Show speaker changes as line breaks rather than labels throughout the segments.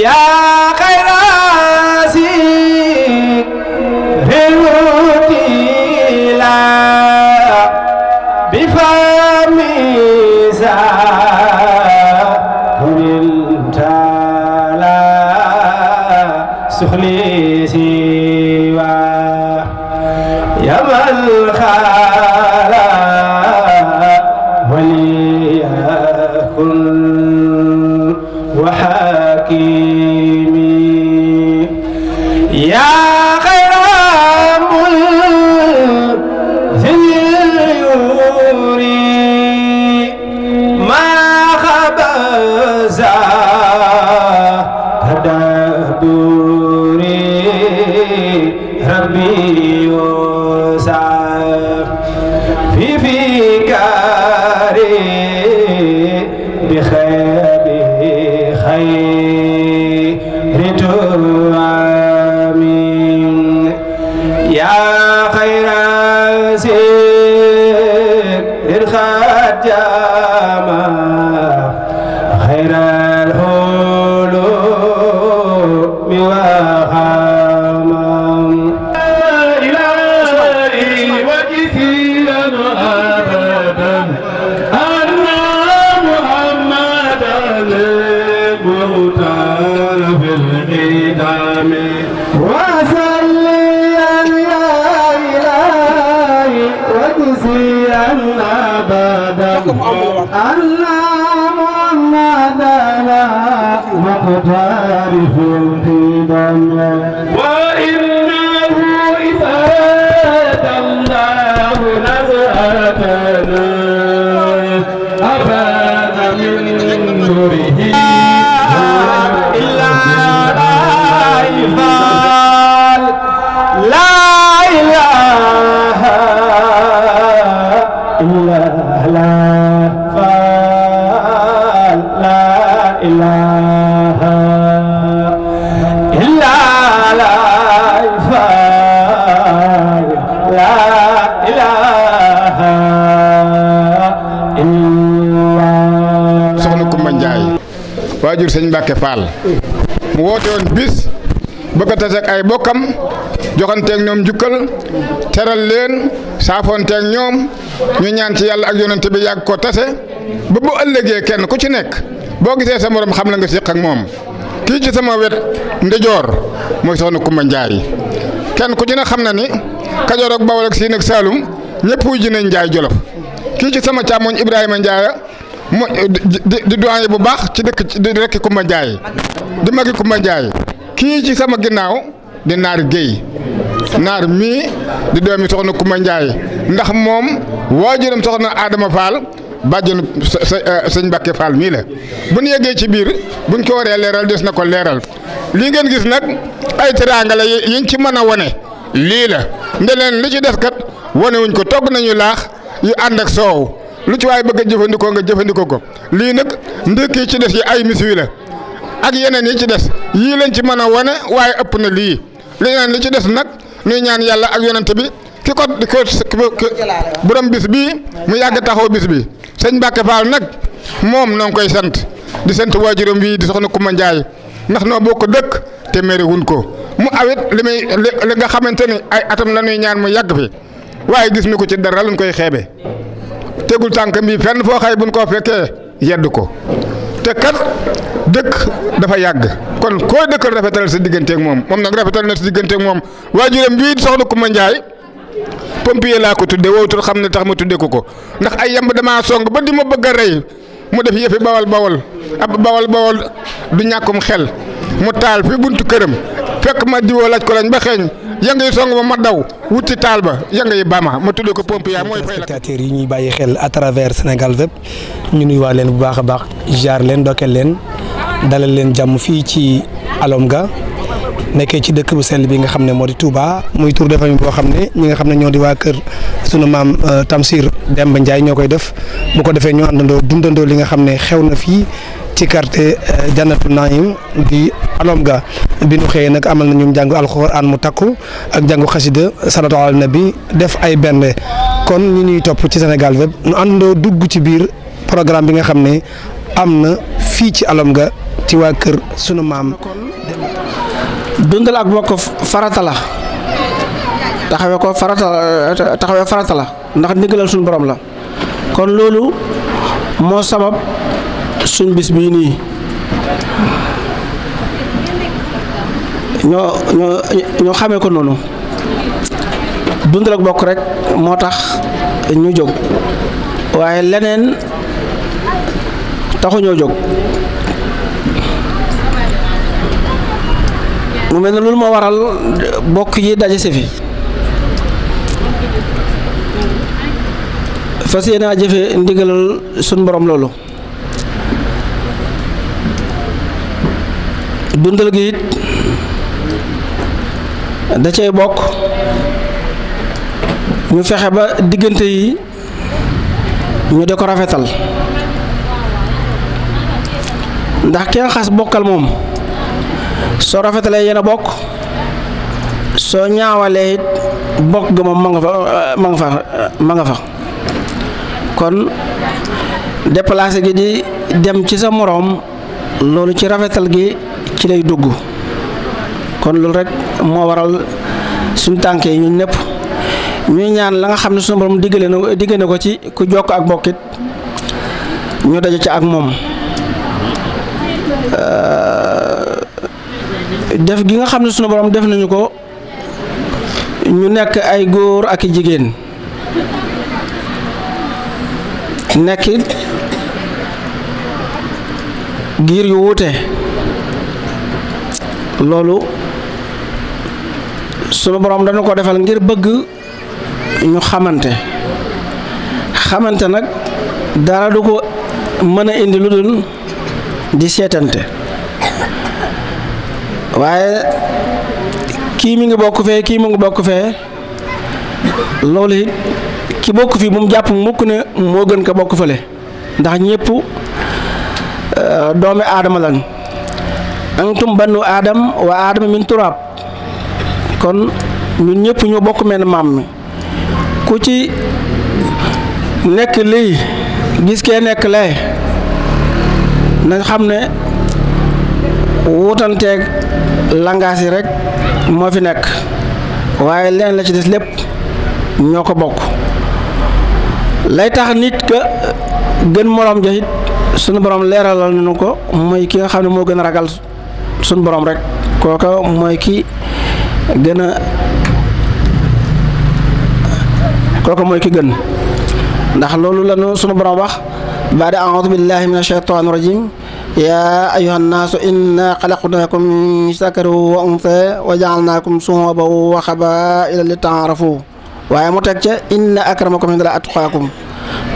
ya khairasi rilutila bifamisa hunintala suhlisi wa yamal khala waliyakun wa hakimi ya khairamul ziliyuri ma khabaza tadaburi rabbi yusaf fi fikari bi khayri tuamin ya khairan sir khadama khairal hulumi wa hamam ilahi wa jisilan abadan anna muhammadan muhtar fil qidam wa salliyan ya ilahi wa jisilan abadan anna muhammadan muhtar fil qidam wa innahu ifada Allah nazratana abada min nurihi illa la ilaha illa la ilaha illa la ilaha illa.
Soxna Kumba Njaay waajur sëñ Mbàkke Fall mu woote woon bis bëgg a tase ak ay bokkam joxanteeg ñoom njukkal teral leen saafoonteeg ñoom ñu ñaan ci yàlla ak yonent bi yàgg ko tase ba bu ëllëgee kenn ku ci nekk boo gisee sa morom xam la nga séq ak moom kii ci sama wet ndijoor mooy Soxna Kumba Njaay kenn ku ci ne xam na ni Kajoor ak Bawol ak Siin ak Saalum ñëpp wuy ji nañ Njaay Jolof kii ci sama càmmoñ Ibrahima Njaay mu di doyen bu baax ci dëkk di rekki Kumba Njaay di magi Kumba Njaay kii ci sama ginnaaw di Naar Géey Naar mii di doomi Soxna Kumba Njaay ndax moom waajuram Soxna Adama Fall bàjjenu sëñ Mbàkke Fall mii la bu ñu yeggee ci biir buñ ko waree leeral des na ko leeral lii ngeen gis nag ay teraanga la yiñ ci mën a wane lii la ndeleen li ci des kat wane wuñ ko togg nañu laax yu ànd ak soow lu ci waaye bëgg a jëfandikoo nga jëfandikoo ko lii nag ndëkk yi ci des yi ay miswi la ak yeneen yi ci des yii lañ ci mën a wane waaye ëpp na lii leneen li ci des nag nuy ñaan yàlla ak yonent bi ki ko borom bis bii mu yàgg taxaw bis bi sëñ Mbàkke Fall nag moom noo ngi koy sant di sant waajuram bii di Soxna Kumba Njaay ndax noo bokk dëkk te mere wuñ ko mu awit li nga xamante ni ay atam la nuy ñaan mu yàgg fi waaye gis ni ko ci dara luñ koy xeebe tegul tànk mbii fenn foo xay buñ koo fekkee yedd ko te kat dëkk dafa yàgg kon koo dëkkal rafetal sa digganteeg moom moom nag rafetal na sa digganteeg moom waajuram bii Soxna Kumba Njaay pompier laa ko tudde wowutul xam ne tax ma tudde ko ndax ay yamb damaa song ba di ma bëgg a rey mu def yëfi bawal bawal du ñàkkum xel mu taal fi buntu këram fekk ma diwoo laaj ko lañ ba xeeñ yanga yi song ma daw wuti taal ba yanga yi bama ma tudde ko pompier mooy fay la.
spectateurs yi ñuy bàyyi xel à travers Sénégal web ñu nuyuwaat leen bu baax a baax jaar leen dokkeel leen dalal leen jàmm fii ci Alomga nekkee ci dëkk bu sell bi nga xam ne moo di Touba muy tour de famille boo xam ne ñi nga xam ne ñoo di waa kër sunu maam Tamsir Demba Ndiaye ñoo koy def bu ko defee ñu àndandoo dundandoo li nga xam ne xew na fii ci quartier Jannatu Naïm di Alomga bi nu xëyee nag amal na ñu jàngu alxuraan mu takku ak jàngu xasida salatu ala nabi def ay bernde kon ñu ñuy topp ci Sénégal web ñu àndandoo dugg ci biir programme bi nga xam ne am na fii ci Alomga ci waa kër sunu maam.
dundal ak bokk farata la taxawee farata la ndax ndigalal suñu borom la kon loolu moo sabab suñ bis bii nii ñoo xamee ko noonu dundal ak bokk rek moo tax ñu jóg waaye leneen taxuñoo jóg mu mel ne loolu moo waral bokk yi daje si fi fas yéene a jëfe ndigalal suñ borom loolu dundal gi it da cay bokk ñu fexe ba diggante yi ñu de ko rafetal ndax kenn xas bokkal moom soo rafetalee yéen a bokk soo ñaawalee it bokk ga moom ma nga fa kon déplacé gi di dem ci sa moroom loolu ci rafetal gi ci lay dugg kon loolu rek moo waral suñu tànk yi ñun ñëpp ñuy ñaan la nga xam ne suñu borom digale na ko ci ku jokk ak bokkit ñu daje ci ak moom def gi nga xam ne suñu borom def nañu ko ñu nekk ay góor ak i jigéen nekkit giir yu wuute loolu sunu borom dañu ko defal ngir bëgg ñu xamante nag dara du ko mën a indi lu dul di seetante waaye kii mi ngi bokk fee kii mu ngi bokk fee loolu it ki bokk fii bu mu jàpp mukk ne moo gën ko bokk fële ndax ñëpp doomi aadama lañ antum bannu aadam wa aadama min turaab kon ñun ñëpp ñoo bokk mel maam mi ku ci nekk lii gis kee nekk lee nañ xam ne wutanteeg langaas yi rek moo fi nekk waaye leen la ci des lépp ñoo ko bokk lay tax nit ka gën moroom ja it sunu borom leeralal nañu ko mooy ki nga xam ne moo gën a ragal sunu borom rek kooka mooy ki gën a kooka mooy ki gën ndax loolu la nu sunu borom wax baada a'uudu billahi min ashaytaani rajim yaa ayyuhan naasu inna xalaqnaakum min zakarin wa unsaa wa ja'alnaakum shu'uuban wa qabaa'ila li ta'aarafu waaye mu teg ca inna akramakum inda atqaakum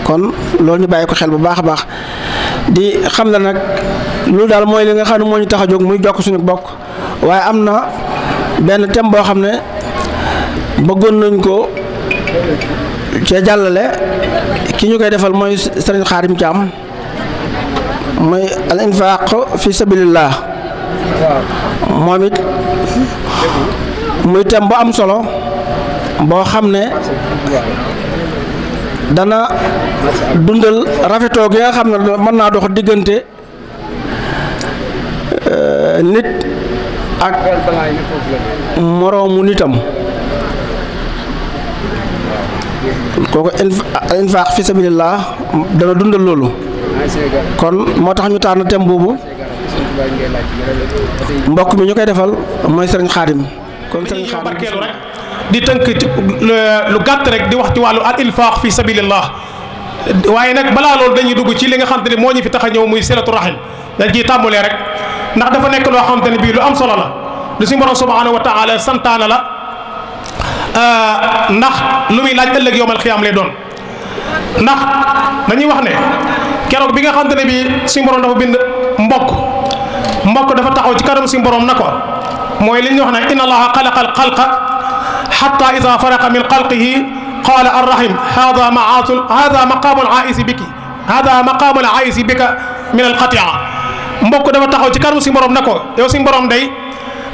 kon loolu ñu bàyyi ko xel bu baax a baax di xam ne nag loolu daal mooy li nga xam ne moo ñu tax a jóg muy jokk suñu bokk waaye am na benn thème boo xam ne bëggoon nañ ko cee jàllale ki ñu koy defal mooy Sëriñ Xaadim Caam mooy al infaq fi sabilillah moom it muy thème bu am solo boo xam ne dana dundal rafetoo gi nga xam ne mën naa dox diggante nit ak moroomu nitam kooku infaq fi sabilillah dana dundal loolu kon moo tax ñu tànn thème boobu mbokk mi ñu koy defal mooy Sëriñ Xaadim kon Sëriñ Xaadim
barkeelu rek di tënk lu gàtt rek di wax ci wàllu al infaq fi sabilillah waaye nag balaa loolu dañuy dugg ci li nga xam te ne moo ñu fi tax a ñëw muy silatu rahim dañ ciy tàmbalee rek ndax dafa nekk loo xam te ne bii lu am solo la lu suñu borom subhanahu wa taala santaana la ndax lu muy laaj ëllëg yowmal xiyaam lay doon ndax dañuy wax ne keroog bi nga xam te ne bii suñu borom dafa bind mbokk dafa taxaw ci kanam suñu borom na ko mooy li ñu wax ne inna allaha xalaqa al xalqa xatta ida faraqa min xalqihi qaala arrahim hada maqaamu al-aa'isi biki hada maqaamu al-aa'isi bika min al-qatia mbokk dafa taxaw ci kanam si borom na ko yow si borom day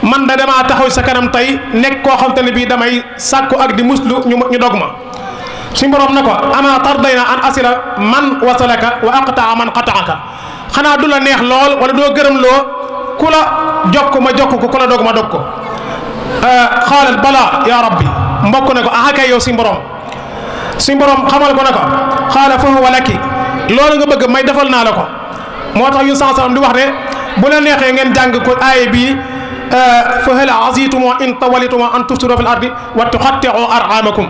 man da damaa taxaw sa kanam tey nekk koo xam te ne bii damay sàkku ak di muslu ñu dog ma si borom na ko ama tardayna an asila man wasalaka wa aqtaa man qataaka xanaa du la neex lool wala doo gërëm loo ku la jokk ma jokk ko ku la dog ma dog ko xaalat bala ya rabbi mbokk ne ko ah kay yow suñu borom xamal ko ne ko xaala fa huwa laki loolu nga bëgg may defal naa la ko moo tax yu sansalam di wax ne bu la neexee ngeen jàng ko aaya bii fa hal azitumo in tawalitumo an tufsidu fil ardi wa tuqatti'u arhamakum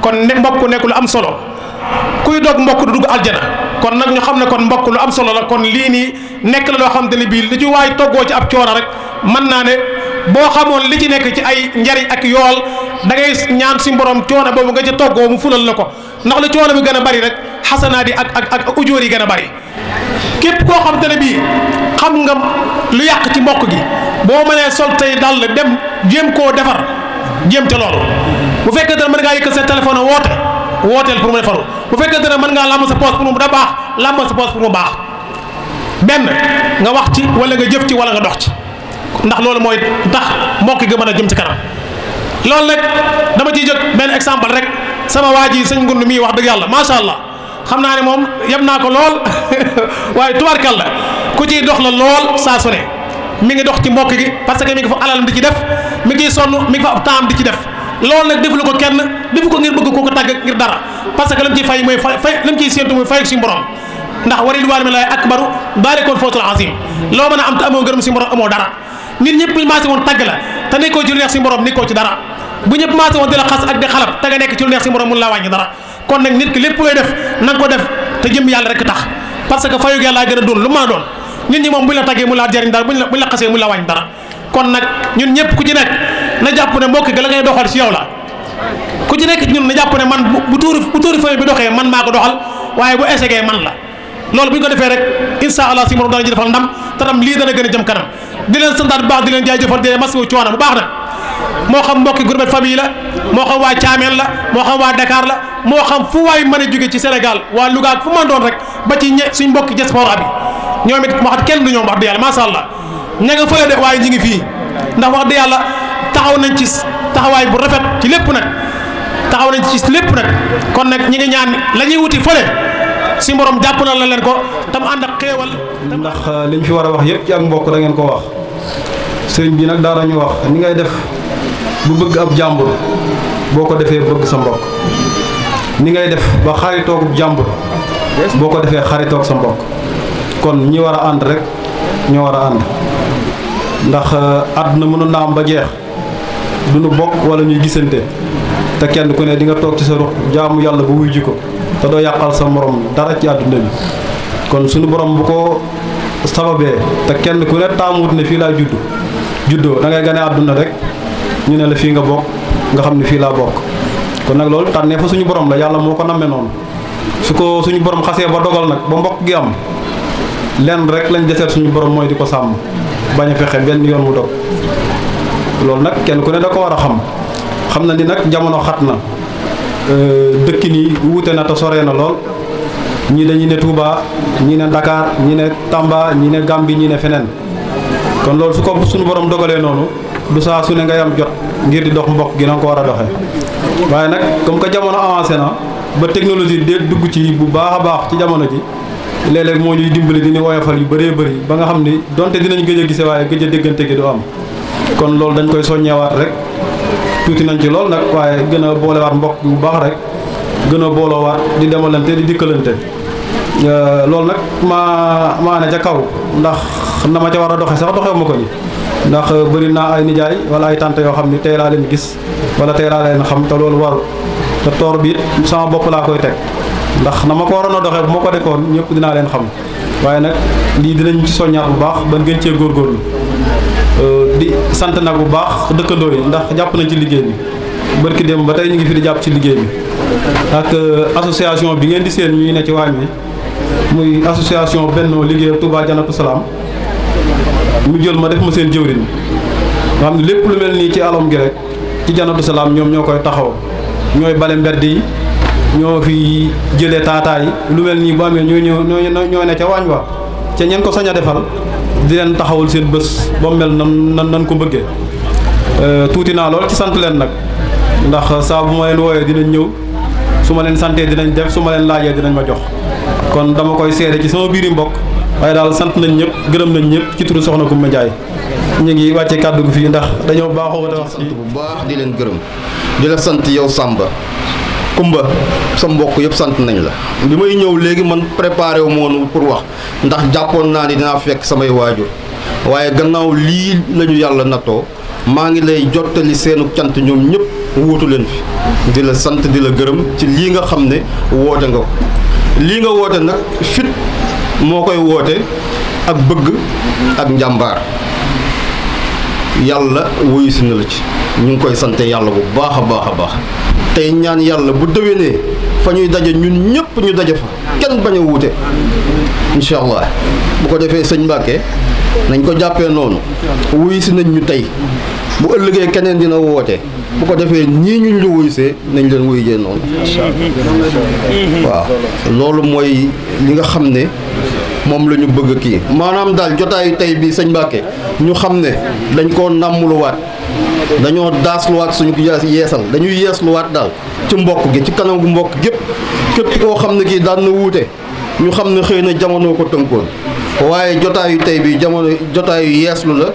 kon ne mbokk nekk lu am solo kuy dog mbokk du dugg aljana kon nag ñu xam ne kon mbokk lu am solo la kon lii nii nekk la loo xam te ne bii li ci waay toggoo ci ab coono rek mën naa ne boo xamoon li ci nekk ci ay njariñ ak yool da ngay ñaan suñu borom coono boobu nga ci toggoo mu fulal la ko ndax lu coono bi gën a bari rek xasanaat yi ak ujóor yi gën a bari képp koo xam te ne bii xam nga lu yàq ci mbokk gi boo mënee sol tey dal dem jéem koo defar jéem ca loolu bu fekkee ne mën ngaa yëkkat sa téléphone wooteel pour mu defaru bu fekkee ne mën ngaa làmb sa poos pour mu da baax làmb sa poos pour mu baax benn nga wax ci wala nga jëf ci wala nga dox ci ndax loolu mooy tax mbokk gi mën a jëm ci kanam loolu nag dama ciy jël benn exemple rek sama waa ji sëñ Ngund mii wax dëgg yàlla macha allah xam naa ne moom yem naa ko lool waaye tubaarkal la ku ciy dox la lool saa su ne mi ngi dox ci mbokk gi parce que mi ngi fa alalam di ci def mi ngi sonn mi ngi fa ab temps di ci def loolu nag defu ko kenn defu ko ngir bëgg koo ko tàgg ngir dara parce que lam ciy fay mooy fay lam ciy séentu mooy fay suñu borom ndax wa ridwanullahi akbaru daalikal fawzul azim loo mën a am te amoo ngërëm suñu borom amoo dara nit ñëpp bu maase woon tàgg la te nekkoo ci lu neex suñu borom nekkoo ci dara bu ñëpp maase woon di la xas ak di xalab te nga nekk ci lu neex suñu borom mun laa wàññi dara kon nag nit ki lépp looy def na nga ko def te jëm yàlla rek tax parce que fayug yàlla gën a doon lu mën a doon nit ñi moom buñ la taggee mu laa jariñ dara buñ la xasee mu la wàññi dara kon nag ñun ñëpp ku ci nekk na jàpp ne mbokk gi la ngay doxal ci yow la ku ci nekk ñun na jàpp ne man bu tuuri famille bi doxee man maa ko doxal waaye bu échecgee man la loolu bu ñu ko defee rek insha allah si morom dana ji defal ndam te tam lii dana gën a jëm kanam di leen santaat bu baax di leen jaajëfal di leen masawu coono bu baax nag moo xam mbokki groupe famille la moo xam waa Thiamène la moo xam waa Dakar la moo xam fu waay mën a jóge ci Sénégal waa Louga ak fu mën doon rek ba ci suñ mbokki diaspora bi ñoom it moo xam kenn du ñoom wax dëgg yàlla macha allah ña nga fële de waaye ñi ngi fii ndax wax dëgg yàlla taxaw nañ ci taxawaay bu rafet ci lépp nag taxaw nañ ci lépp nag kon nag ñi ngi ñaan la ñuy wuti fële si borom jàpp na la leen ko tam ànd ak xéewal
ndax liñ fi war a wax yëpp ci ak mbokk da ngeen ko wax sëriñ bi nag daara ñu wax ni ngay def bu bëgg ab jàmbur boo ko defee bëgg sa mbokk ni ngay def ba xaritoogub jàmbur boo ko defee xaritoog sa mbokk kon ñi war a ànd rek ñoo war a ànd ndax àdduna mënoon na am ba jeex du nu bokk wala ñuy gisante te kenn ku ne di nga toog ci sa ruq jaamu yàlla ba wuy ji ko te doo yàqal sa morom dara ci àdduna bi kon suñu borom bu ko sababee te kenn ku ne taamuwut ne fii laa juddoo da ngay gane àdduna rek ñu ne la fii nga bokk nga xam ne fii laa bokk kon nag loolu tànnee fa suñu borom la yàlla moo ko nammee noonu su ko suñu borom xasee ba dogal nag ba mbokk gi am lenn rek lañ deseet suñu borom mooy di ko sàmm bañ a fexe benn yoon mu dog loolu nag kenn ku ne da ko war a xam na ni nag jamono xat na dëkk nii wuute na te soree na lool ñii dañuy ne Touba ñii ne Dakar ñii ne Tamba ñii ne Gambie ñii ne feneen kon loolu su ko suñu borom dogalee noonu du saa su ne ngay am jot ngir di dox mbokk gi na nga ko war a doxee waaye nag comme que jamono avancé na ba technologie de dugg ci bu baax a baax ci jamono ji léeg-léeg moo ñuy dimbali dina woyofal yu bëree bëri ba nga xam ni donte dinañ gëj a gise waaye gëj a déggante gi du am kon loolu dañ koy soññewaat rek tuuti nañ ci lool nag waaye gën a boolewaat mbokk bu baax rek gën a booloowaat di demalante di dikkalante loolu nag maa ne ca kaw ndax na ma ca war a doxe sax doxewu ma ko ni ndax bëri naa ay nijaay wala ay tante yoo xam ni tey laa leen gis wala tey laa leen xam te loolu warul te toor bi it sama bopp laa koy teg ndax na ma ko waroon a doxee bu ma ko defoon ñëpp dinaa leen xam waaye nag lii dinañ ci soññaat bu baax ba gën cee góorgóorlu di sant nag bu baax dëkkandoo yi ndax jàpp nañ ci liggéey bi barki dem ba tey ñu ngi fi di jàpp ci liggéey bi ak association bi ngeen di seen ñuy ne ci waañ wi muy association Benno Liggéey Touba Janatu Salaam mu jël ma def ma seen jëwriñ nga xam ne lépp lu mel nii ci alom gi rek ci Janatu Salaam ñoom ñoo koy taxaw ñooy bale mbedd yi ñoo fi jëlee taataay lu mel nii bu amee ñoo ne ca waañ wa ca ñeen ko sañ a defal di leen taxawul seen bés ba mu mel nan ko bëggee tuuti naa lool ci sant leen nag ndax saa bu ma leen wooyee dinañ ñëw su ma leen santee dinañ def su ma leen laajee dinañ ma jox kon dama koy seede ci sama biiri mbokk waaye daal sant nañ ñëpp gërëm nañ ñëpp ci turu soxna Coumba Ndiaye ñu ngi wàcce kàddu gi fii ndax dañoo baaxoo te wax
sant bu baax di leen gërëm di la sant yow Samba Coumba sa mbokk yëpp sant nañ la bi may ñëw léegi man préparé wu ma woon pour wax ndax jàppoon naa ni dinaa fekk samay waajur waaye gannaaw lii lañu yàlla nattoo maa ngi lay jottali seenu cant ñoom ñëpp wuutu leen fi di la sant di la gërëm ci lii nga xam ne woote nga ko lii nga woote nag fit moo koy woote ak bëgg ak njàmbaar yàlla wuyu si na la ci ñu ngi koy sante yàlla bu baax a baax a baax tey ñaan yàlla bu déwénee fa ñuy daje ñun ñëpp ñu daje fa kenn bañ a wuute incha allah bu ko defee sëñ Mbàkke nañ ko jàppee noonu wuyu si nañ ñu tey bu ëllëgee keneen dina woote bu ko defee ñii ñu lu wuyu see nañ leen wuyu jee noonu waaw loolu mooy li nga xam ne moom la ñu bëgg kii maanaam daal jotaayu tey bii sëñ Mbàkke ñu xam ne dañ koo nàmmuluwaat dañoo daasluwaat suñu yeesal dañuy yeesluwaat daal ci mbokk gi ci kanam gu mbokk gépp képp koo xam ne kii daan na wuute ñu xam ne xëy na jamono ko tënkoon waaye jotaayu tey bi jamono jotaayu yeeslu la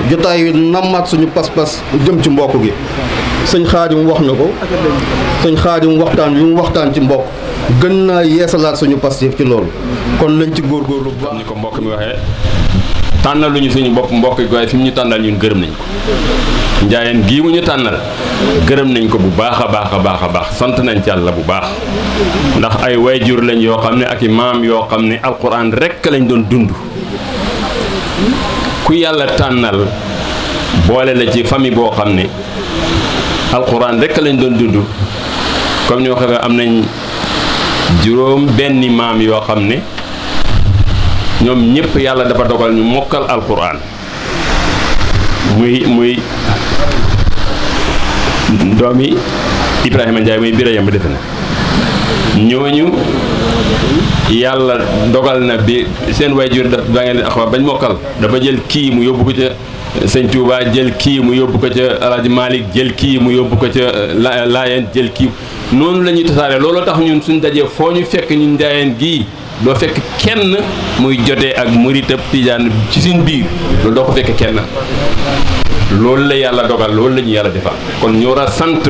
jotaayu nammaat suñu pas-pas jëm ci mbokk gi sëñ Xaadim wax na ko sëñ Xaadim waxtaan yu mu waxtaan ci mbokk gën naa yeesalaat suñu pastif ci loolu kon lañ ci góorgóorlu bu baax.
ni ko mbokk mi waxee tànnal lu ñu suñu bopp mbokk gi waaye fi mu ñu tànnal ñun gërëm nañ ko njaayeen gii mu ñu tànnal gërëm nañ ko bu baax a baax a baax a baax sant nañ ci Yàlla bu baax ndax ay wayjur lañ yoo xam ne ak i maam yoo xam ne alquran rekk lañ doon dund ku yàlla tànnal boole la ci famille boo xam ne alquran rekk lañ doon dund comme ni waxee am nañ juróom benni maam yoo xam ne ñoom ñëpp yàlla dafa dogal ñu mokkal alquran muy doomi Ibrahima Ndiaye muy Birayam ba defe na ñooñu yàlla dogal na bi seen wayjur da ngeen di axwa bañ mokkal dafa jël kii mu yóbbu ko ca sëñ Touba jël kii mu yóbbu ko ca Alaaji Malick jël kii mu yóbbu ko ca Laayeen jël kii noonu la ñuy tasaare looloo tax ñun suñ dajee foo ñu fekk ñun njaayeen gii doo fekk kenn muy jotee ak murit ak tijaan ci suñ biir loolu doo ko fekk kenn loolu la yàlla dogal loolu la ñu yàlla defal kon ñu war a sant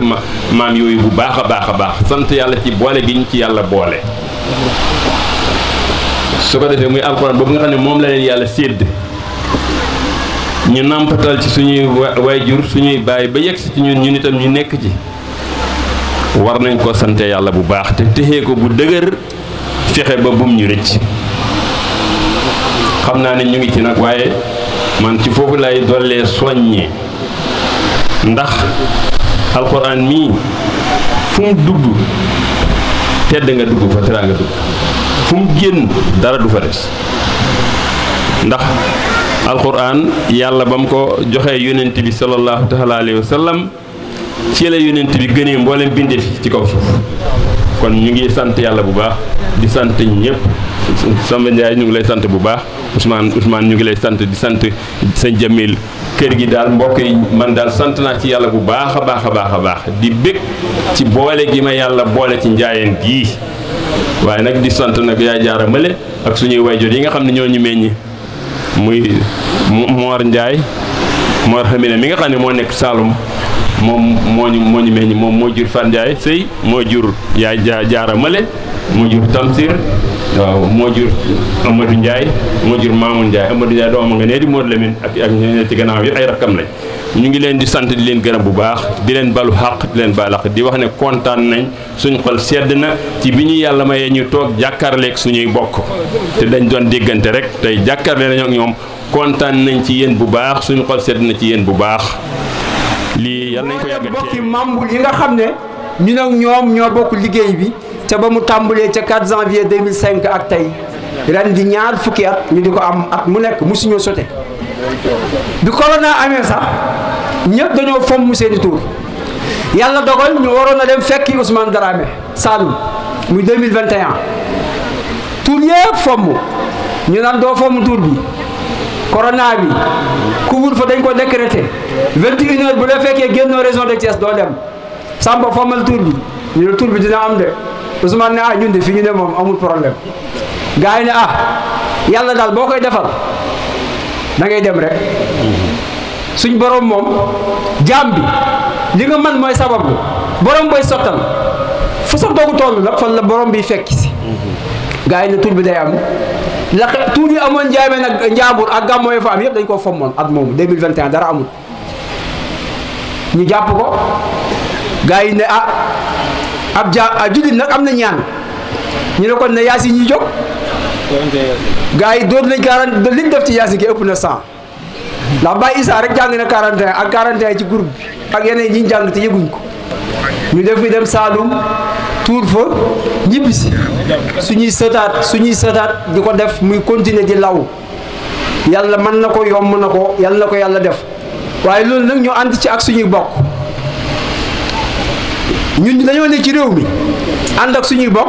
maam yooyu bu baax a baax a baax sant yàlla ci boole gi ñu ci yàlla boole su ko defee muy alxuraan boobu nga xam ne moom la leen yàlla sédd ñu nàmpatal ci suñuy waajur suñuy baay ba yegg si ci ñun itam ñu nekk ci war nañ ko sante yàlla bu baax te téxee ko bu dëgër fexe ba bum ñu rëcc xam naa ne ñu ngi ci nag waaye man ci foofu lay dollee soññee ndax alxuraan mii fu mu dugg tedd nga dugg fa teraa nga dugg fu mu génn dara du fa des ndax alxuraan yàlla ba mu ko joxee yonent bi sallallahu taala alayhi wa sallam ci la yonent bi gënee mboolem bindee fi ci kaw suuf kon ñu ngi sant yàlla bu baax di sant ñëpp Samba Ndiaye ñu ngi lay sant bu baax Ousmane ñu ngi lay sant di sant sëñ Jamil kër gi daal mbokk yi man daal sant naa ci yàlla bu baax a baax a baax a baax di bég ci boole gi ma yàlla boole ci njaayeen gii waaye nag di sant nag yaay jaara male ak suñuy wayjur yi nga xam ne ñoo ñu meññ muy Mor Ndiaye Mor Xamine mi nga xam ne moo nekk Saloum moom moo ñu meññ moom moo jur Fan Ndiaye sëy moo jur yaay jaara male moo jur Tamsir waaw moo jur Amadou Ndiaye moo jur Mamoun Ndiaye Amadou Ndiaye doomam nga nee di Modou Lamine ak ñeneen ci gannaaw yi ay rakkam lañ ñu ngi leen di sant di leen gërëm bu baax di leen balu xaq di leen baal xaq di wax ne kontaan nañ suñu xol sedd na ci bi ñu yàlla mayee ñu toog jàkkaarleeg suñuy bokk te dañ doon déggante rek tey jàkkaarle nañu ak ñoom kontaan nañ ci yéen bu baax suñu xol sedd na ci yéen bu baax lii yàlla nañ ko yàgg
bokki membre yi nga xam ne ñun ak ñoom ñoo bokk liggéey bi ca ba mu tàmbalee ca 4 janvier 2005 ak tey ren di ñaar fukki at ñu di ko am at mu nekk musuñoo sote bi corona amee sax ñëpp dañoo fomm seeni tur yàlla dogal ñu waroon a dem fekki Ousmane Dramé Saloum muy 2021 tur yëpp fomm ñu naan doo fomm tur bi corona bi couvre fa dañ ko décrété 21h bu la fekkee génnoo région de Thiès doo dem Samba fommal tur bi ñu ne tur bi dina am de Ousmane ne ñun de fi ñu ne moom amul problème gars yi ne yàlla daal boo koy defal da ngay dem rek suñ borom moom jaam bi li nga man mooy sababu borom booy sottal fu sa doogu toll nag fan la borom bi fekk si gaa yi ne tur bi day am la tur yi amoon njaamee nag njaambur ak gàmmoo yi fa am yëpp dañ koo fommoon at moomu 2021 dara amul ñu jàpp ko gaa yi ne ab jullit nag am na ñaan ñu ne kon ne yaasi ñuy jóg gaa yi doon nañ 40 liñ def ci yaasi gi ëpp na 100 ndax Baye Issa rek jàng na 41 ak 41 ci groupe bi ak yeneen ñi ñu jàng te yëguñ ko ñu def fi dem Saalum tuur fa ñibbisi suñuy sëtaat di ko def muy continuer di law yàlla mën na ko yomb na ko yàlla na ko yàlla def waaye loolu nag ñu ànd ci ak suñuy bokk ñun dañoo ne ci réew mi ànd ak suñuy bokk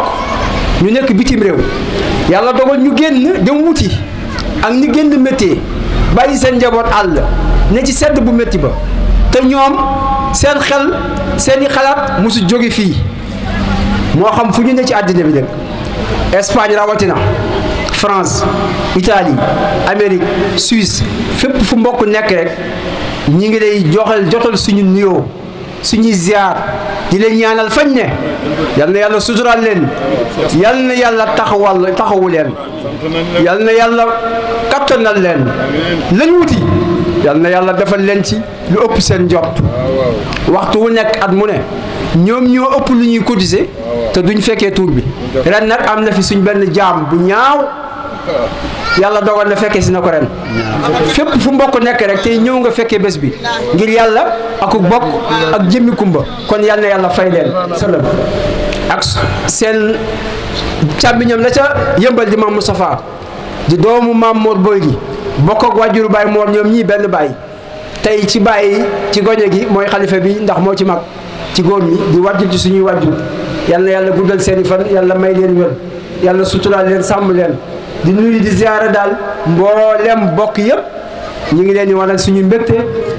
ñu nekk bitim réew yàlla dogal ñu génn dem wuti ak ñu génn métier bàyyi seen njaboot àll ne ci sedd bu métti ba te ñoom seen xel seeni xalaat mosu jóge fii moo xam fu ñu ne ci àddina bi dëkk Espagne rawatina France Italie Amérique Suisse fépp fu mbokk nekk rek ñi ngi lay jotal suñu nuyoo suñuy ziar di leen ñaanal fañ ne yal na yàlla suturaal leen yal na yàlla taxawu leen yal na yàlla kattanal leen lañ wuti yal na yàlla defal leen ci lu ëpp seen njort waxtu wu nekk at mu ne ñoom ñoo ëpp lu ñuy cotiser te duñ fekkee tuur bi ren nag am na fi suñ benn jaam bu ñaaw yàlla dogal na fekkee si na ko ren fépp fu mbokk nekk rek tey ñëw nga fekkee bés bi ngir yàlla ak bokk ak jëmmi kumba kon yal na yàlla fay leen sëlëm ak seen càmmiñam la ca yëmbal di Maam Moustapha di doomu Maam Mor Boy gi bokk ak wàjjuru Baay Mor ñoom ñii benn baay tey ci bàyyi ci goñe gi mooy xalifa bi ndax moo ci mag ci góor ñi di wàjjur ci suñuy wàjjur yal na yàlla guddal seeni fan yàlla may leen wér yàlla suturaal leen sàmm leen di nuyu di ziyaara daal mboolem bokk yëpp ñu ngi leen di wan ak suñu mbégte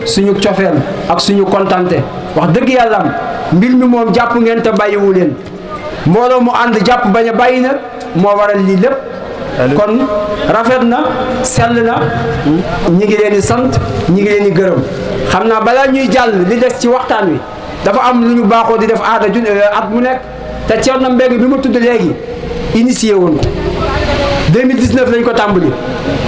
suñu cofeel ak suñu kontante wax dëgg yàlla am mbir mi moom jàpp ngeen te bàyyiwu leen mbooloo mu ànd jàpp bañ a bàyyi na moo waral lii lépp kon rafet na sell na ñi ngi leen di sant ñi ngi leen di gërëm xam naa balaa ñuy jàll li des ci waxtaan wi dafa am lu ñu baaxoo di def aada at mu nekk te Thierno Mbengue bi ma tudd léegi initié woon ko 2019 lañ ko tàmbali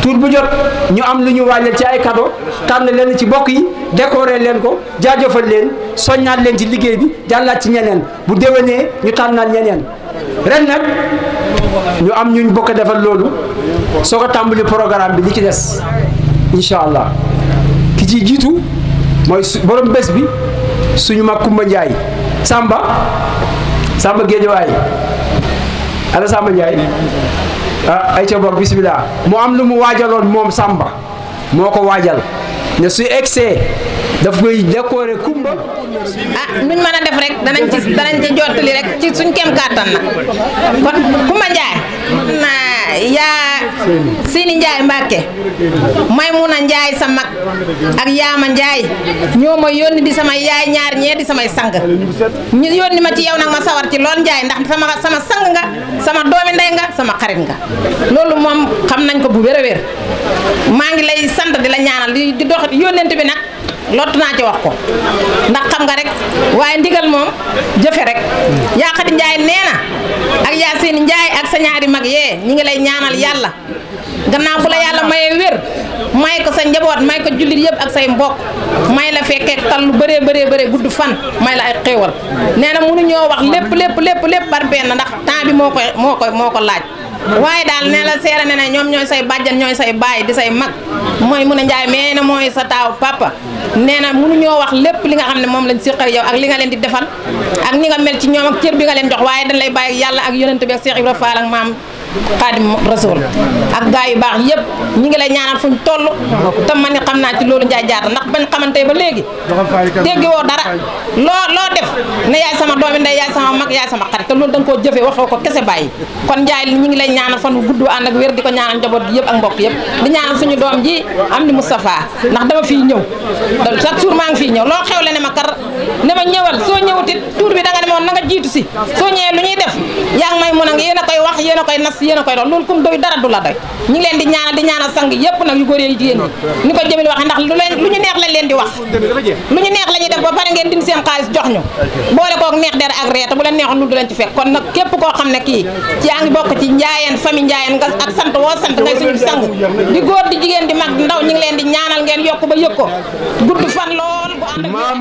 tour bu jot ñu am lu ñu wàññil ci ay cadeau tànn leen ci bokk yi décorer leen ko jaajëfal leen soññaat leen ci liggéey bi jàllaat ci ñeneen bu déwénee ñu tànnaat ñeneen ren nag ñu am ñu bokk defal loolu soo ko tàmbali programme bi li ci des incha allah ki ciy jiitu mooy borom bés bi suñu mag Kumba Njaay Samba Géejawaay ala Samba Njaay ay ca bokk bisimilah mu am lu mu waajaloon moom Samba moo ko waajal ne su egsee daf koy décorer Kumba
nuñ mën a def rek danañ ci jottali rek ci suñ kem kàttan na kon Kumba Njaay yaa Sini Njaay Mbàkke Maymuna Njaay sa mag ak Yaama Njaay ñoo ma yónni di samay yaay ñaar ñee di samay sang ñu yónni ma ci yow nag ma sawar ci lool Njaay ndax sama sang nga sama doomi ndey nga sama xarit nga loolu moom xam nañ ko bu wér a wér maa ngi lay sant di la ñaanal di dox yónnent bi nag lottu naa ci wax ko ndax xam nga rek waaye ndigal moom jëfe rek yaa Xadi Njaay nee na ak yaa Sini Njaay ak sa ñaari mag yee ñi ngi lay ñaanal yàlla gannaaw bu la yàlla mayee wér may ko sa njaboot may ko jullit yëpp ak say mbokk may la fekkee tal lu bëree gudd fan may la ay xéewal nee na mënuñoo wax lépp par benn ndax temps bi moo ko laaj waaye daal nee la seere ne ñoom ñooy say bàjjan ñooy say baay di say mag mooy mun a Njaay mais ne mooy sa taaw papa nee na mënuñoo wax lépp li nga xam ne moom lañ siqal yow ak li nga leen di defal ak ni nga mel ci ñoom ak cër bi nga leen jox waaye dañ lay bàyyi yàlla ak yonent bi ak Cheikh Ibrahima Fall ak maam Xaadim Rasul ak gaa yu baax yëpp ñi ngi lay ñaanal fuñ toll te man ni xam naa ci loolu Njaay Jaata ndax bañ xamante ba léegi dégg woo dara loo def ne yaay sama doomi ndey yaay sama mag yaay sama xarit te loolu da nga koo jëfee waxoo ko kese bàyyi kon Njaay ñi ngi lay ñaanal fan gudd ànd ak wér di ko ñaanal njaboot gi yëpp ak mbokk yëpp di ñaanal suñu doom ji am di Moustapha ndax dama fii ñëw chaque jour maa ngi fii ñëw loo xewle ne ma kar ne ma ñëwal soo ñëwutit tuur bi da nga ne ma woon na nga jiitu si soo ñëwee lu ñuy def yaa ngi may mun a ngi yéen a koy wax yéen a koy nas yéen a koy dox loolu kum doy dara du la doy ñu ngi leen di ñaanal sang yëpp nag yu góor yi jigéen ñi ni ko Jamil waxee ndax lu ñu neex lañ leen di wax lu ñu neex la ñuy def ba pare ngeen dindi seen xaalis jox ñu boole kook neex der ak reeta bu leen neexoon lu du leen ci fekk kon nag képp koo xam ne kii yaa ngi bokk ci njaayeen famille njaayeen nga ak sant woo sant ngay suñu sang di góor di jigéen di mag di ndaw ñu ngi leen di ñaanal ngeen yokk ba yëg ko gudd fan lool bu ànd
maam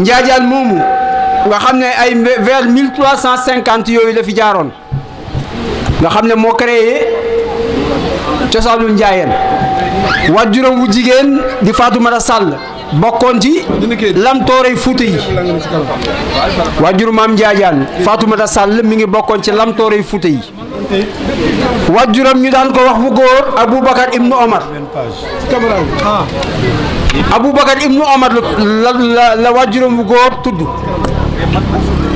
Njaajaan moomu nga xam ne ay vers 1350 yooyu la fi jaaroon nga xam ne moo créé cosaanu njaayeen waajuram wu jigéen di Fatoumata Sall bokkoon ci lamtoorey Fuuta yi waajuru maam Njaajaan Fatoumata Sall mi ngi bokkoon ci lamtoorey Fuuta yi waajuram ñu daan ko wax bu góor Aboubacar ibnu Omar Aboubacar ibnu Omar la waajuram bu góor tudd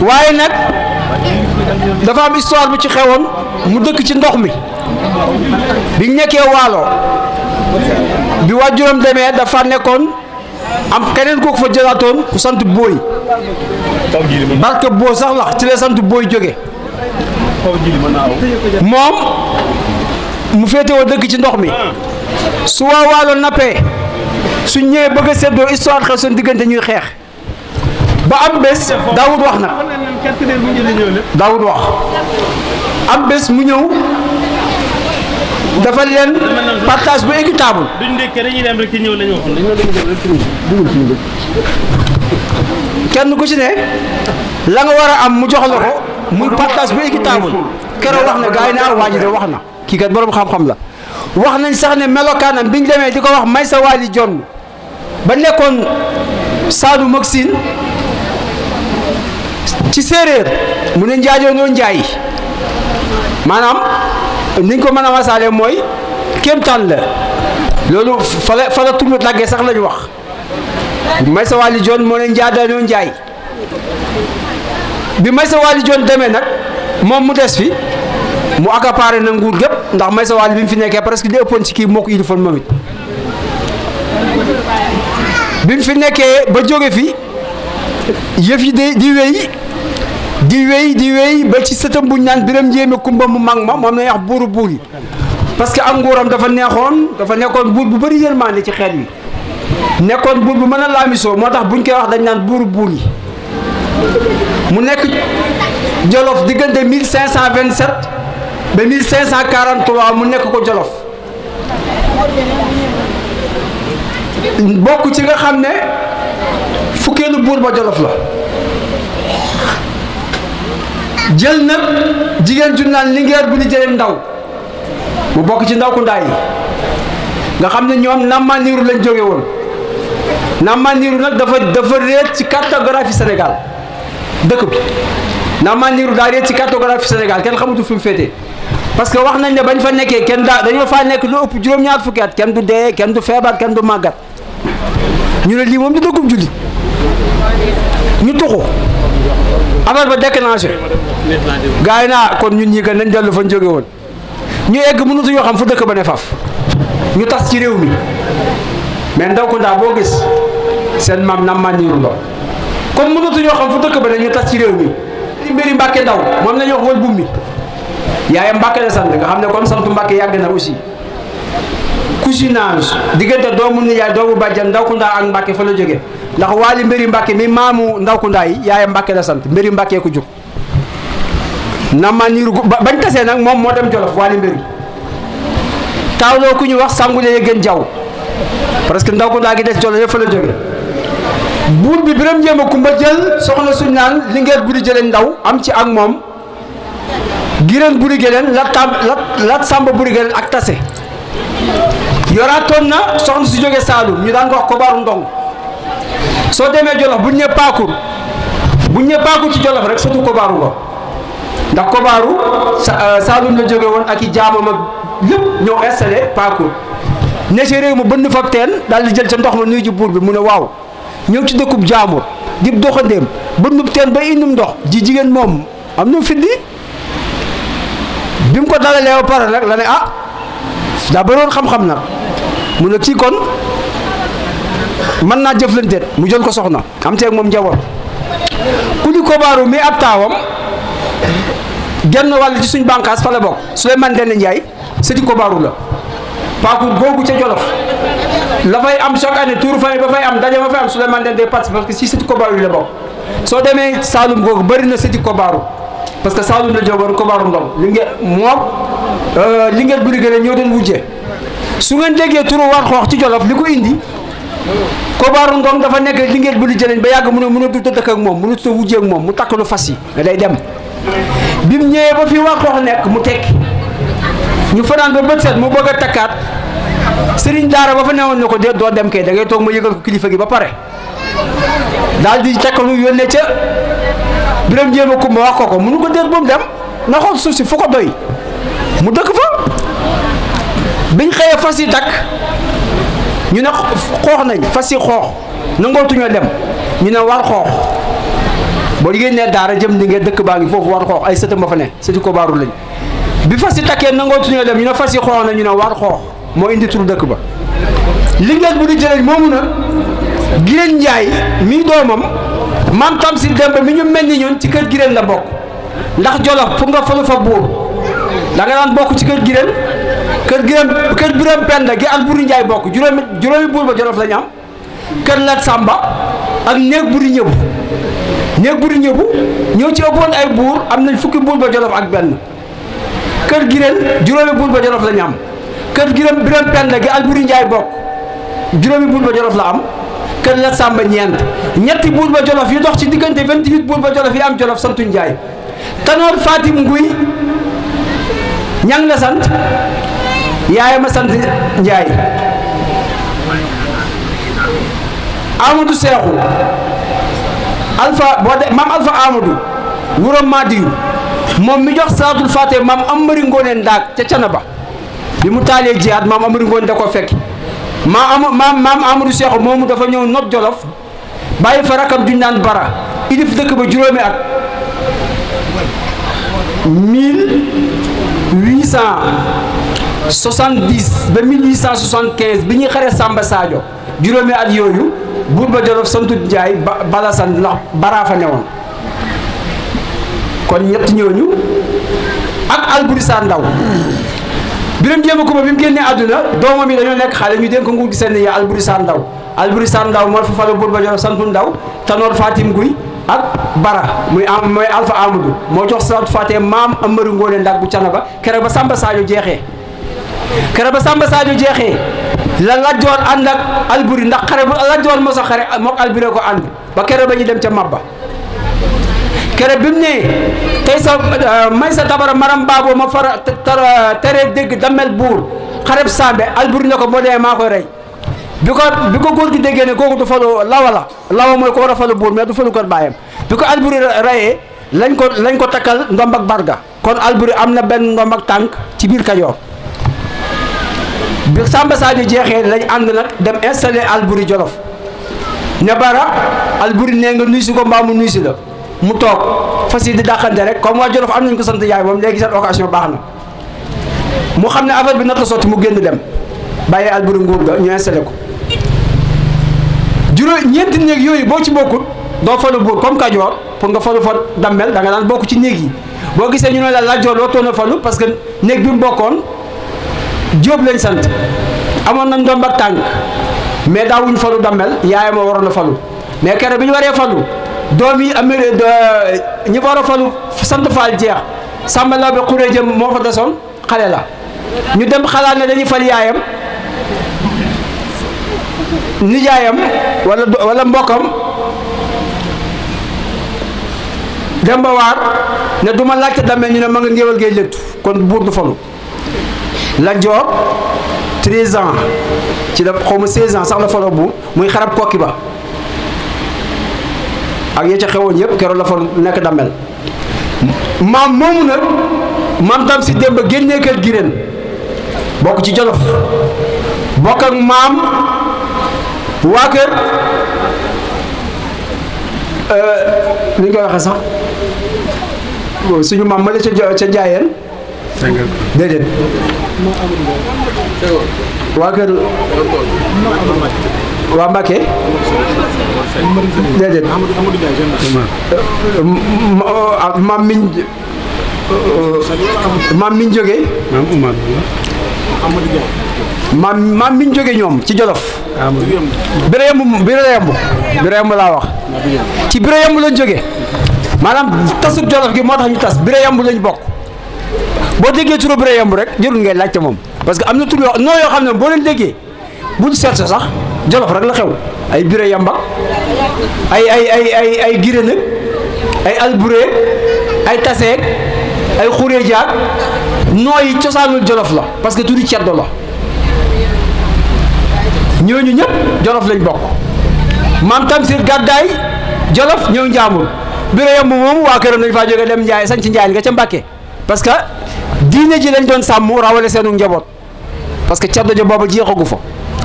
waaye nag dafa am histoire bu ci xewoon mu dëkk ci ndox mi bi nekkee waalo bi waajuram demee dafa nekkoon am keneen kooku fa jëlaatoon ku sant booy barke boo sax la ci la sant booy jóge moom mu féetewoo dëkk ci ndox mi su waa waalo nappee su ñëwee bëgg a seddoo histoire xew seen diggante ñuy xeex ba am bés Daawud wax nag Daawud wax am bés mu ñëw dafa leen partage bu équitable kenn ku ci ne la nga war a am mu jox la ko muy partage bu équitable keroog wax na gars yi ne ah waa ji de wax na kii kat borom xam-xam la wax nañ sax ne melokaanam bi ñu demee di ko wax may sa waali jonn ba nekkoon Saadu Maxine ci séeréer mu ne njaajoonoo njaay maanaam niñ ko mën a wasaale mooy kéemtaan la loolu fa la tur bi tàggee sax lañu wax may sa waali jonn moo ne njaajoonoo njaay bi may sa waali jonn demee nag moom mu des fi mu accaparé na nguur gépp ndax may sa waali bi mu fi nekkee presque li ëppoon ci kii moo ko ilifoon moom it bi mu fi nekkee ba jóge fi yëf yi di wéy ba ci sëtam buñ naan Biram Njéeme Kumba mu mag ma moom la ñuy wax buuru buur yi parce que ak nguuram dafa nekkoon buur bu bëri yërmande ci xeet wi nekkoon buur bu mën a laamisoo moo tax buñ koy wax dañ naan buuru buur yi mu nekk Jolof diggante 1527 ba 1543 mu nekk ko Jolof bokk ci nga xam ne fukkeelu buur ba Jolof la jël nag jigéen ju naan Linguère bu ñu jëlee ndaw mu bokk ci ndaw ku ndaay yi nga xam ne ñoom Namaniiru lañ jóge woon Namaniiru nag dafa réer ci cartographie Sénégal dëkk bi Namaniiru daa réer ci cartographie Sénégal kenn xamutu fi mu féetee parce que wax nañ ne bañ fa nekkee dañoo faa nekk lu ëpp juróom-ñaar fukki at kenn du dee kenn du feebar kenn du màggat ñu ne lii moom du dëkkub julli ñu tuxu affaire ba déclenché gars yi naa kon ñun ñi kat nañ dellu fañ jóge woon ñu egg mënatu yoo xam fu dëkk ba ne faf ñu tas ci réew mi mais Ndawkunda boo gis seen maam Namaniiru la comme mënatu yoo xam fu dëkk ba ne ñu tas ci réew mi mbiri Mbàkke Ndaw moom la ñuy wax wal bummi yaayam Mbàkke la sant nga xam ne kon santu Mbàkke yàgg na aussi cousinage diggante doomu nijaay doomu bàjjan Ndawkunda ak Mbàkke fa la jóge ndax waali mbiri Mbàkke mi maamu Ndawkunda yi yaayam Mbàkke la sant mbiri Mbàkke ku jóg Namaniiru bañ tasee nag moom moo dem Jolof waali mbiri taawloo ku ñu wax Sangule Yëgeen Jaw parce que Ndawkunda gi des Jolof yëpp fa la jóge buur bi Biram Njéeme Kumba jël soxna suñ naan Linguère buri jëleen ndaw am ci ak moom Gireen buri geleen lat Samba buri geleen ak tase yoraatoon na soxna si jóge Saalum ñu daan ko wax Kobaaru Ndong soo demee Jolof buñ ne Paakur ci Jolof rek surtout Kobaaru nga ndax Kobaaru Saalum la jóge woon ak i jaamam ak lépp ñoo installé Paakur ne ci réew ma bënn fab teen daal di jël ca ndox ma nuyu ji buur bi mu ne waaw ñëw ci dëkkub jaamur dib doxandéem bënnub teen ba indum ndox ji jigéen moom am na fiddi bi mu ko dalalee ba pare rek la ne ah daa bëroon xam-xam nag mu ne kii kon mën naa jëflanteet mu jël ko soxna am teeg moom njaboot ku di Kobaaru mi ab taawam genn wàll ci suñ bànqaas fa la bokk Souleymane Ndéné Ndiaye sëti Kobaaru la paaku googu ca Jolof la fay am chaque année tuuru famille ba fay am daje ba fay am Souleymane Ndéné day participer parce que si sëti Kobaaru yi la bokk soo demee Saalum googu bëri na sëti Kobaaru parce que Saalum la jógoon Kobaaru Ndong li ngeen moom li ngeen buri gën ñoo doon wujje su ngeen déggee turu war xoox ci Jolof li ko indi Kobaaru Ndong dafa nekk li ngeen buri jëleñ ba yàgg mën a dut dëkk ak moom mënut a wujjee ak moom mu takk lu fas yi nga day dem bi mu ñëwee ba fii war xoox nekk mu tekki ñu fanaan ba bët set mu bëgg a takkaat sëriñ daara ba fa newoon ne ko de doo dem kay da ngay toog ma yëgal ko kilifa gi ba pare daal di takkalu yónnee ca Biram Jéema Kumba wax ko mënu ko déet bu mu dem na xool suuf si fu ko doy mu dëkk fa biñ xëyee fas yi takk ñu ne xoox nañ fas yi xoox nangootuñoo dem ñu ne war xoox boo génnee daara jëm di ngeen dëkk baa ngi foofu war xoox ay sëtam ba fa ne sëti Kobaaru lañ bi fas yi takkee nangootuñoo dem ñu ne fas yi xoox na ñu ne war xoox moo indi turu dëkk ba li ngeen bu di jëleñ moomu na Gireen Njaay mii doomam maam Tamsir Demba mi ñu mel ni ñun ci kër Gireen la bokk ndax Jolof fu nga falu fa buur da nga daan bokk ci kër Gireen kër Biram Penda gi ak Buri Njaay bokk juróomi buur ba Jolof la ñu am kër Lat Samba ak néeg Buri Ñëbu ñëw ci ëppoon ay buur am nañ fukki buur ba Jolof ak benn kër Gireen juróomi buur ba Jolof la ñu am kër Biram Penda gi ak Buri Njaay bokk juróomi buur ba Jolof la am kër Lat Samba ñetti buur ba Jolof yi dox ci diggante 28 buur ba Jolof yi am Jolof santu Njaay Tanoor Fatim Nguy ñang la sant yaay ma sant Njaay Amadou Seexu Alpha boo de maam Alpha Amadou wuram Madiyu moom mi jox salaatul faate maam Amari Ngoone Ndaak ca Canaba bi mu taalee jihaad maam Amari Ngoone da ko fekk maam Amadou Seexu moomu dafa ñëw not Jolof bàyyi fa rakam juñ naan Bara ilif dëkk ba juróomi at 1870 ba 1875 bi ñuy xare Samba Sadio juróomi at yooyu buur ba Jolof santu Njaay bala sant ndax Bara fa newoon kon ñett ñooñu ak Alburi Sarr Ndaw Biram Jéema Kumba bi mu génnee àdduna doomam yi dañoo nekk xale ñu dénk ko nguur gi seen ya Alburi Sarr Ndaw Alburi Sarr Ndaw moo fa falu buur ba Jolof santu Ndaw Tanoor Fatim Guy ak Bara mooy Alpha Amadou moo jox salaatu faatee maam Amari Ngoone Ndaak bu Canaba keroog ba Samba Sadio jeexee la Lat Joor ànd ak Alburi ndax xare bu Lat Joor mos a xare mook Alburi ko ànd ba keroog ba ñu dem ca Mabba keroog bi mu ne tey sa may sa tabara maram baaboo ma fara tere dégg damel buur xareb Sambe Alburi ne ko moo demee maa koy rey bi ko góor gi déggee ne kooku du falu lawa mooy ko war a falu buur mais du falu ko bàyyam bi ko Alburi rayee lañ ko takkal ndomb ak barga kon Alburi am na benn ndomb ak tànk ci biir Kajoor bi Samba Sadio jeexee lañ ànd nag dem installé Alburi Jolof ne Bara Alburi nee nga nuy si ko mbaa mu nuy si la mu toog fas yi di dàqante rek comme waa Jolof am nañ ko sant yaay moom léegi seen occasion baax na mu xam ne affaire bi nata sotti mu génn dem bàyyi Alburi nguur ga ñu installé ko ñeenti néeg yooyu boo ci bokkut doo falu buur comme Kajoor pour nga falu fa dammel da nga daan bokk ci néeg yi boo gisee ñu ne la Lat Joor dootoon a falu parce que néeg bi mu bokkoon Jóob lañ sant amoon nañ ndomb ak tànk mais daawuñ falu dammel yaayam moo waroon a falu mais keroog bi ñu waree falu doom yi ñi war a falu sant Faal jeex Samba Laobé Xuree jëm moo fa desoon xale la ñu dem xalaat ne dañuy fal yaayam nijaayam wala mbokkam Demba Waar ne du ma laajte damel ñu ne ma nga ngéwal gay léttu kon buur du falu Lat Joor 13 ans ci la xaw ma 16 ans sax la faloo buur muy xarab kokki ba ak ya ca xewoon yëpp keroog la fa nekk damel maam moomu nag maam Tamsir Demba génnee kër Gireen bokk ci Jolof bokk ak maam waa kër li ñu koy waxee sax suñu maam ma la ca Njaayeen déedéet waa kër waa Mbacke déedéet maam miñ jógee maam miñ jógee ñoom ci Jolof bira yemb laa wax ci bira yemb lañ jógee maanaam tasub Jolof gi moo tax ñu tas bira yemb lañ bokk boo déggee turu bira yemb rek jërul ngay laajte moom parce que am na tur yoo noo yoo xam ne boo leen déggee buñ seet sax Jolof rek la xew ay bira yemba ay giré nag ay alburé ay taseeg ay xuree jaag nooy cosaanul Jolof la parce que turi ceddo la ñooñu ñëpp Jolof lañ bokk maam Tamsir gàddaay Jolof ñëw Njaambur bira yemb moom waa këram nañ faa jógee dem Njaay sañ ci Njaay nga ca Mbàkke parce que diine ji lañ doon sàmm rawale seenu njaboot parce que ceddo ja booba jeexagu fa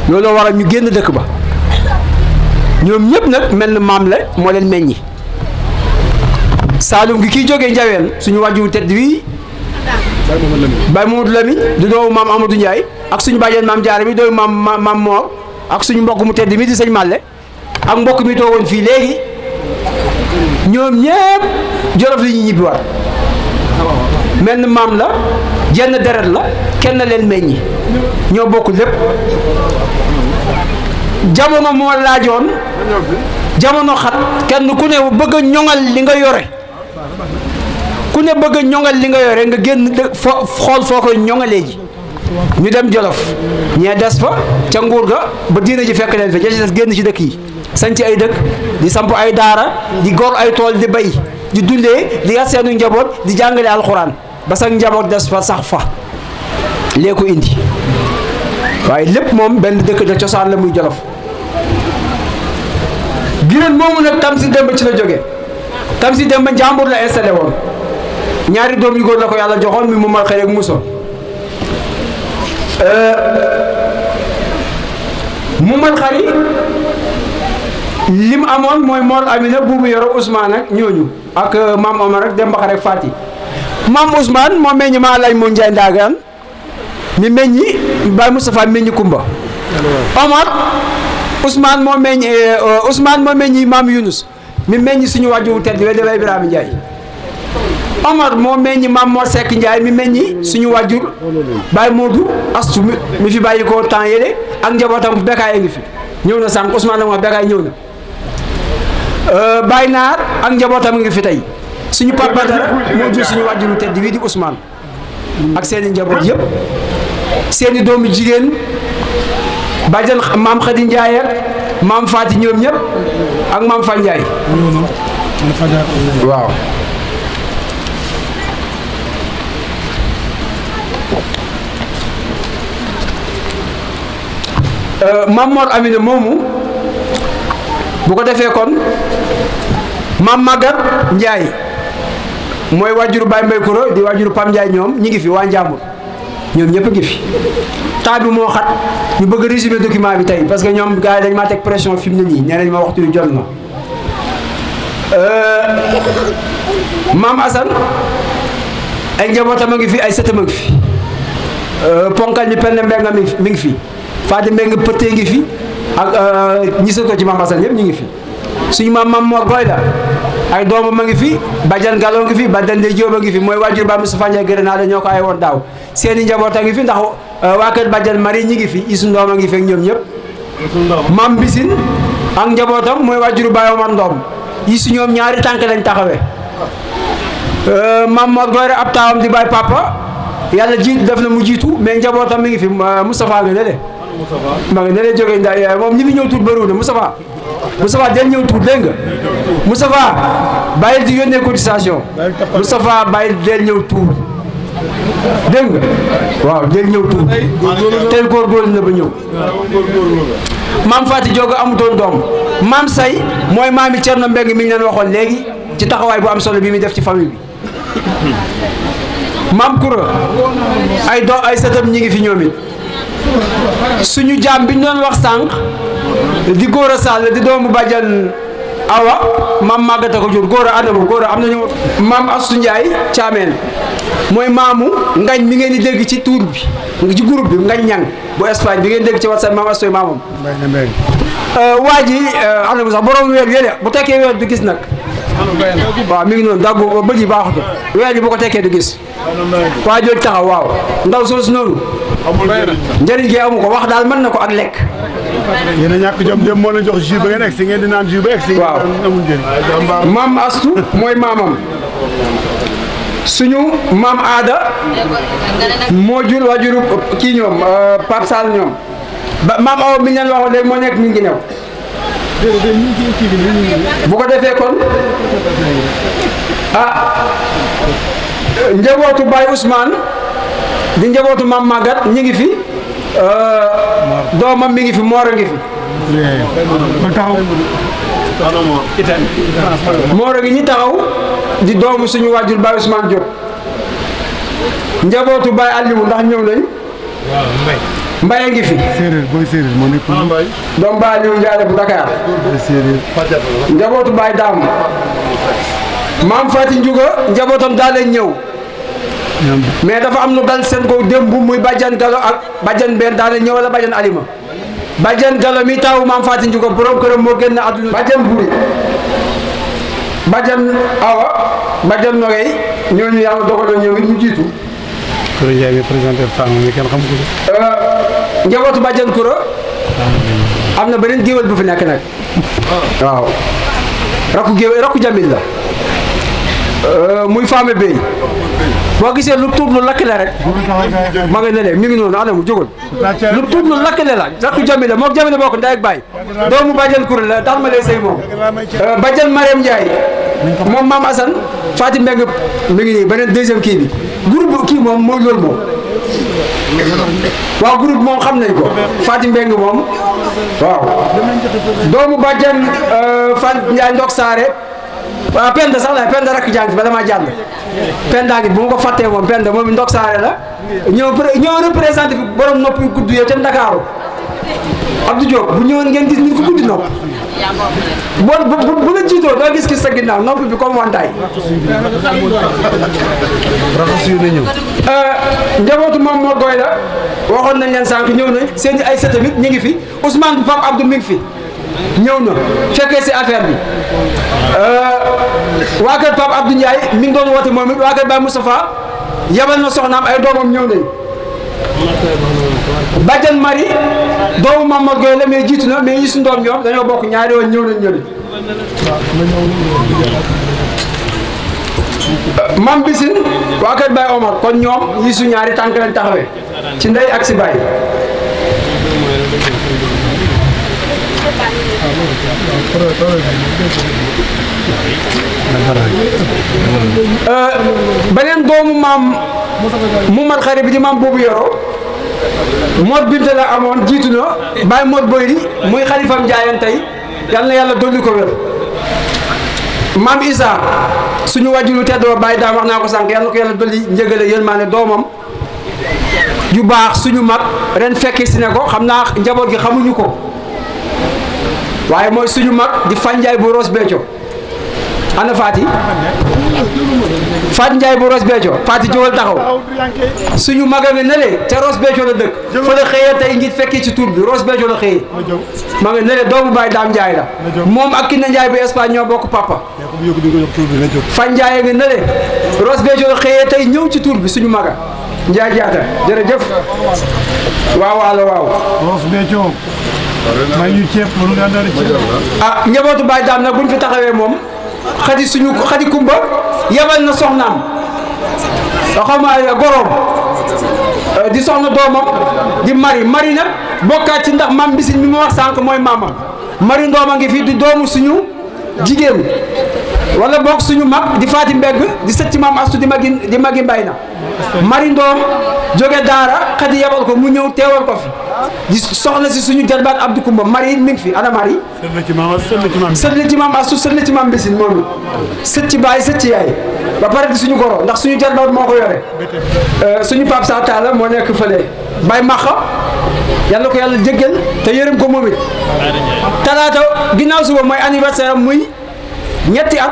looloo waral ñu génn dëkk ba ñoom ñëpp nag mel na maam la moo leen meññi Saalum gi kii jógee Njaween suñu wàjju tedd wi Baye Mamadou Lamine di doomu maam Amadou Ndiaye ak suñu bàjjen maam Jaara mi doomu maam Moor ak suñu mbokk mu tedd mi di sëñ Malle ak mbokk mi toogoon fii léegi ñoom ñëpp Jolof li ñuy ñibbiwaat mel na maam la jenn deret la kenn leen meññi ñoo bokk lépp jamono moo laajoon jamono xat kenn ku ne bëgg a ñoŋal li nga yore ku ne bëgg a ñoŋal li nga yore nga génn xool foo koy ñoŋalee ji ñu dem Jolof ñee des fa ca nguur ga ba diina ji fekk leen fa ja ci des génn ci dëkk yi sanc ay dëkk di samp ay daara di gor ay tool di bay di dundee di yar seenu njaboot di jàngale alxuraan ba sax njaboot des fa sax fa lee ko indi waaye lépp moom benn dëkk da cosaan la muy Jolof Gireen moomu nag Tamsir Demba ci la jóge Tamsir Demba Njàmbur la installé woon ñaari doom yu góor la ko yàlla joxoon mi Momar Xari ak Muso Momar Xari lim amoon mooy Mor Amina buubu yoro Ousmane ak ñooñu ak maam Omar ak Demba Xari ak Fati maam Ousmane moo meññi maa lay moo Njaay Ndaagaan mi meññi Baye Moustapha meññi Kumba Omar Ousmane moo meññi maam Yunus mi meññi suñu wàjju tedd we dafay Ibrahima Ndiaye Omar moo meññi maam Mor Seck Ndiaye mi meññi suñu wàjjur Baye Modou Astu mi fi bàyyi ko temps yële ak njabootam Bekaay ngi fi ñëw na sànq Ousmane la wax Bekaay ñëw na Baye Naar ak njabootam ngi fi tey suñu papa dara moo jur suñu wàjjuru tedd wi di Ousmane ak seeni njaboot yëpp seeni doomu jigéen bàjjan maam Khady Ndiaye ak maam Faati ñoom ñëpp ak maam Fa Ndiaye waaw maam Mor Amina moomu bu ko defee kon maam Magat Ndiaye mooy wàjjuru Baye Mbay Kuro di wàjjuru Pam Ndiaye ñoom ñi ngi fi waa Njàmbur ñoom ñëpp ngi fi temps bi moo xat ñu bëgg a résumer document bi tey parce que ñoom gars yi dañ maa teg pression fi mu ne nii nee nañ ma waxtu yu jot na maam Assane ay njabootam a ngi fi ay sëtam a ngi fi ponkal mi penn mbenga mi ngi fi Fatou Mbengue pëttee ngi fi ak ñi sëtoo ci maam Assane yëpp ñu ngi fi suñu maam Mor Boy la ay doomam ma ngi fi Badiane Gallo ngi fi Badiane Ndeye Diop a ngi fi mooy waajur ba Moustapha Ndiaye gërë naa la ñoo ko ay woon daaw seeni njaboot a ngi fi ndax waa kër Badiane Marie ñi ngi fi Isu Ndoom a ngi fi ak ñoom ñëpp maam Bisin ak njabootam mooy waajuru Baye Omar Ndoom yi su ñoom ñaari tànk lañ taxawee maam Mor Goyre ab taawam di Baye Papa yàlla jiit def na mu jiitu mais njabootam mi ngi fi Moustapha nga ne de ma nga ne de jógee nda moom ñi fi ñëw tuut bëriwul Moustapha del ñëw tuut dégg nga Moustapha bàyyil di yónnee cotisation Moustapha bàyyil del ñëw tuut dégg nga waaw del ñëw tuut tey góorgóorlu na ba ñëw maam Fati Diogo amutoon doom maam Say mooy maami Cerno Mbeng mi ñu leen waxoon léegi ci taxawaay bu am solo bi muy def ci famille bi maam Koura ay sëtam ñi ngi fi ñoom it suñu jaam bi ñu doon wax sànq di Góora Sall di doomu bàjjan Awa maam Maguette ko jur Góora Adama Góora am nañu maam Astou Ndiaye Thiamène mooy maamu ngañ mi ngeen di dégg ci tuur bi ci groupe bi ngañ ñang bu Espagne bi ngeen dégg ci WhatsApp maam Astou maamam waa ji am na sax borom weer yële bu tekkee weer du gis nag waaw mi ngi noonu daggu bëj yi baaxutul weer yi bu ko tekkee du gis waa jooju taxaw waaw ndaw soosu noonu njëriñ gi amu ko wax daal mën na ko ak lekk.
yéen a ñàkk jom dem moo leen jox jus ba ngeen egg si ngeen di naan jus ba egg si.
waaw
amul njëriñ.
maam Astu mooy maamam suñu maam Aada moo jur wajuru kii ñoom Pape Sall ñoom ba maam Awa mi ñu leen waxoon léegi moo nekk mi ngi new bu ko defee kon njabootu Baye Ousmane di njabootu maam Magat ñi ngi fi doomam mi ngi fi Moor a ngi fi Moor a ngi ñi taxaw di doomu suñu wàjjur Baye Ousmane Diop njabootu Baye Aliou ndax ñëw nañ Mbaye a ngi fi
séeréer booy séeréer moo nekk
doom Baye Aliou Ndiaye bu Dakar njabootu Baye Dame maam Fati Ndiouga njabootam daa leen ñëw mais dafa am lu dal seen ko démb muy bàjjan Galo ak bàjjan benn daa leen ñëw wala bàjjan Alima bàjjan Galo mi taw maam Fati Ndiouga borom këram moo génn àdduna bàjjan Buri bàjjan Awa bàjjan Nogay ñooñu yàlla dogaloo ñëw it ñu jiitu
Koura Ndiaye mi présenté femme mi kenn xam ko
njabootu bàjjan Koura am na beneen géwél bu fi nekk nag waaw rakku géwél rakku Jamil la muy Fame Bey boo gisee lu tuub lu lakkale rek ma nga ne leen mi ngi noonu anamu jógul lu tuub lu lakkale la rakku Jamil la moom Jamil la bokk ndey ak baay doomu bàjjan Koura la tax ma lay sëy moom bàjjan Mariam Ndiaye moom maam Assane Fatim Mbeng mi ngi nii beneen deuxième kii bi groupe kii moom mooy loolu moom waaw groupe moom xam nañ ko Fatim Mbeng moom waaw doomu bàjjan Fan Ndiaye Ndok Saare waaw Penda sax la Penda rakk jàng fi bala maa jàll Penda ngi bu ma ko fàttee moom Penda moom Ndok Saare la ñëw représenté fi borom nopp yu gudd yooyu ca Ndakaaru Abdou Diop bu ñëwoon ngeen gis nit ku guddi nopp bu la jiitoo doo gis sa ginnaaw nopp bi comme wantaay njabootu moom moo gooy la waxoon nañ leen sànq ñëw nañ seen ay sët tamit ñu ngi fi Ousmane bu Pape Abdou mi ngi fi ñëw na fekkee si affaire bi waa kër Pape Abdou Ndiaye mi ngi doon woote moom it waa kër Baye Moustapha yabal na soxnaam ay doomam ñëw nañ Badiane Marie doomu Mamadou Gueye la mais jiitu na mais Youssou Ndoom ñoom dañoo bokk ñaari yoon ñëw nañ ñëli Mam Bisin waa kër Baye Omar kon ñoom Youssou ñaari tànk lañ taxawee ci ndey ak si Baye beneen doomu maam mu mat xarit bi di maam boobu yoroo Mor Binta la amoon jiitu na Baye Mor Boyri muy xalifam Njaayeen tey yal na yàlla dolli ko wér maam Issa suñu wàjjulu tedd ba Baye Daam wax naa ko sànq yal na ko yàlla dolli njëgale yërmaane doomam ju baax suñu mag ren fekk si ne ko xam naa njaboot gi xamuñu ko waaye mooy suñu mag di Fan Njaay bu Ross Béthio ana Fati Fat Njaay bu Ross Béthio Fati jógal taxaw suñu maga nga nele te Ross Béthio la dëkk fa la xëyee tey ngir fekkee ci tur bi Ross Béthio la xëyee ma nga nele doomu Baye Daam Njaay la moom ak Kiné Njaay bu Espagne ñoo bokk papa Fan Njaay nga nele Ross Béthio la xëyee tey ñëw ci tur bi suñu maga Njaay jaata jërëjëf waaw waalo waaw
Ross Béthio may ñu ceeb mënu nga andal ceeb
ah njabootu Baye Daam nag buñ fi taxawee moom xadi suñu xadi kumba yabal na soxnaam xaw ma goroom di soxna doomam di mari nag bokkaat ci ndax mam bisin mi ma wax sànq mooy maamam mari ndooma ngi fi di doomu suñu jigéen wala bokk suñu mag di Faati Mbegg di sët ci maam Astu di magi mbay na mari ndoom jóge daara xadi yabal ko mu ñëw teewal ko fi di soxna si suñu jarbaat Abdou Kumba mari mi ngi fi ana mari sët la ci maam Astu sët la ci maam bisin moom it sët ci baay sët ci yaay ba pare di suñu goro ndax suñu jarbaat moo ko yore suñu Pape Sa Talla moo nekk fële Baye Maxa yàlla ko yàlla jéggal te yërëm ko moom it talaata ginnaaw suba mooy anniversaire am muy ñetti at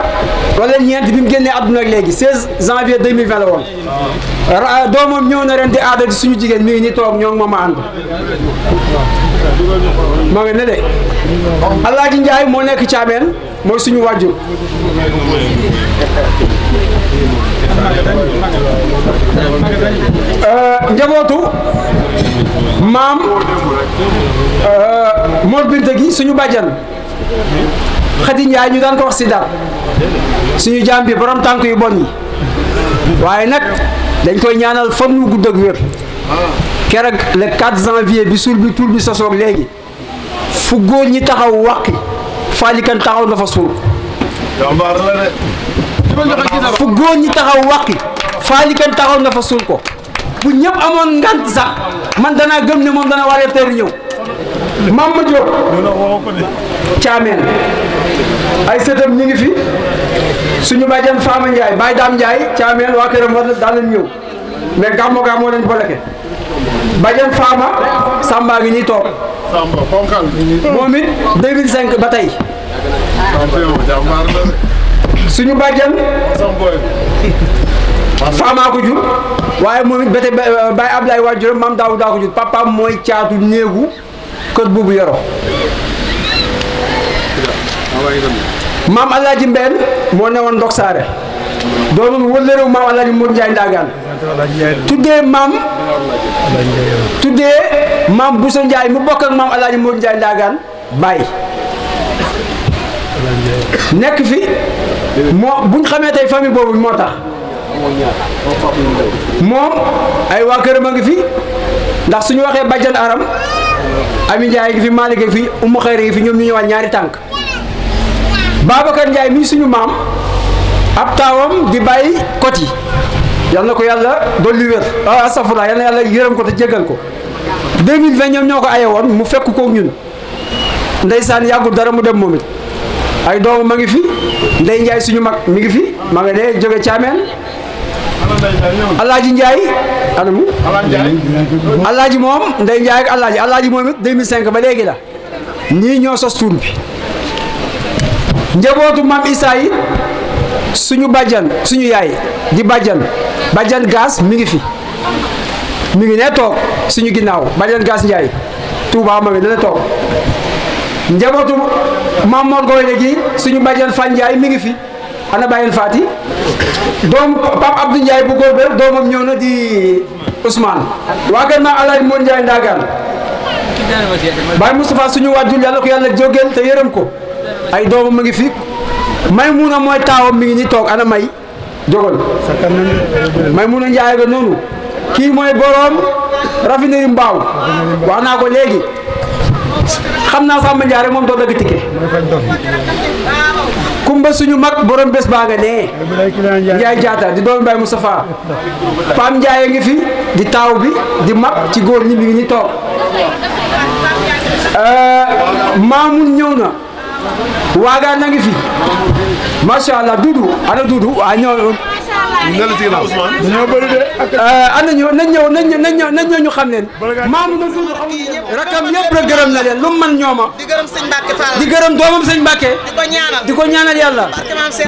wala ñeent bi mu génnee àdduna ak léegi 16 janvier 2020 la woon doomam ñëw na ren di aada di suñu jigéen mi ngi ni toog ñoo ngi moom a ànd maa ngi ne de Alaaji Njaay moo nekk caameen mooy suñu wàjjur njabootu maam Mor Binta gi suñu bàjjan Xadi Njaay ñu daan ko wax si daal suñu jaam bi borom tànk yu bon yi waaye nag dañ koy ñaanal fan mu gudd ak wér keroog le 4 janvier bi suul bi tuul bi sosoog léegi fu góor ñi taxaw wàqi faalikan taxaw na fa suul fu góor ñi taxaw wàqi faalikan taxaw na fa suul ko bu ñëpp amoon ngant sax man danaa gëm ne moom dana waree teer ñëw maam ma jóg caameen ay sëtam ñi ngi fi suñu bàjjan Faama Ndiaye Baye Daam Ndiaye caameen waa këram war daal leen ñëw mais gàmmo moo leen boleke bàjjan Faama Samba gi ñuy toog moom it 2005 ba tey suñu bàjjan Faama ko jur waaye moom it ba tey Baye Ablaye waajuram maam Daawuda ko jur papaam mooy caatu néegu kër boobu yoro maam Alaaji Mbeen moo newoon Ndok Saare doonoon wëllëreew maam Alaaji Modou Ndiaye Ndagaan tuddee maam Bousso Ndiaye mu bokk ak maam Alaaji Modou Ndiaye Ndagaan Baye nekk fi moo buñ xamee tey famille boobu moo tax moom ay waa këram a ngi fi ndax suñu waxee bàjjan aram Ami Ndiaye ngi fi Malick ngi fi Umu Xayri ngi fi ñoom ñu ñëwaat ñaari tànk Babacar Ndiaye mii suñu maam ab taawam di bàyyi kot yi yal na ko yàlla dolli wér astafurlah yal na yàlla yërëm ko te jégal ko 2020 ñoom ñoo ko aye woon mu fekk ko ñun ndeysaan yàggul dara mu dem moom it ay doomu ma ngi fi Ndey Ndiaye suñu mag mi ngi fi ma nga ne jóge caameen Alaaji Ndiaye anamu Alaaji moom Ndey Ndiaye ak Alaaji moom it 2005 ba léegi la ñii ñoo sos tur bi njabootu maam Issa yi suñu bàjjan suñu yaay di bàjjan gaas mi ngi fi mi ngi ne toog suñu ginnaaw bàjjan gaas Ndiaye Touba ma ngi ne toog njabootu maam Mor Goyne gi suñu bàjjan Fan Ndiaye mi ngi fi ana bàyyen Faati doom Pape Abdou Ndiaye bu góor ba doomam ñëw na di Ousmane waa kër maam Alaaji Modou Ndiaye Ndagaan Baye Moustapha suñu wàjjul yàlla ko yàlla jógeel te yërëm ko ay doomam ma ngi fi Maymuna mooy taawam mi ngi ni toog ana may jógal Maymuna Njaay ga noonu kii mooy borom raffinerie Mbaaw wax naa ko léegi xam naa Samba Ndiaye moom doo dagg ticket kumba suñu mag borom bés baa nga nee Njaay jaata di doomu Baye Moustapha Pam Njaay ngi fi di taaw bi di mag ci góor ñi mi ngi ni toog Maamun ñëw na waaga na ngi fi macha allah Dudu ana Dudu waa ñëw ana ñëw nañ ñëw ñu xam leen maamu na Dudu rakam yëpp la gërëm na leen lu mu man ñooma di gërëm doomam sëñ Mbàkke di ko ñaanal yàlla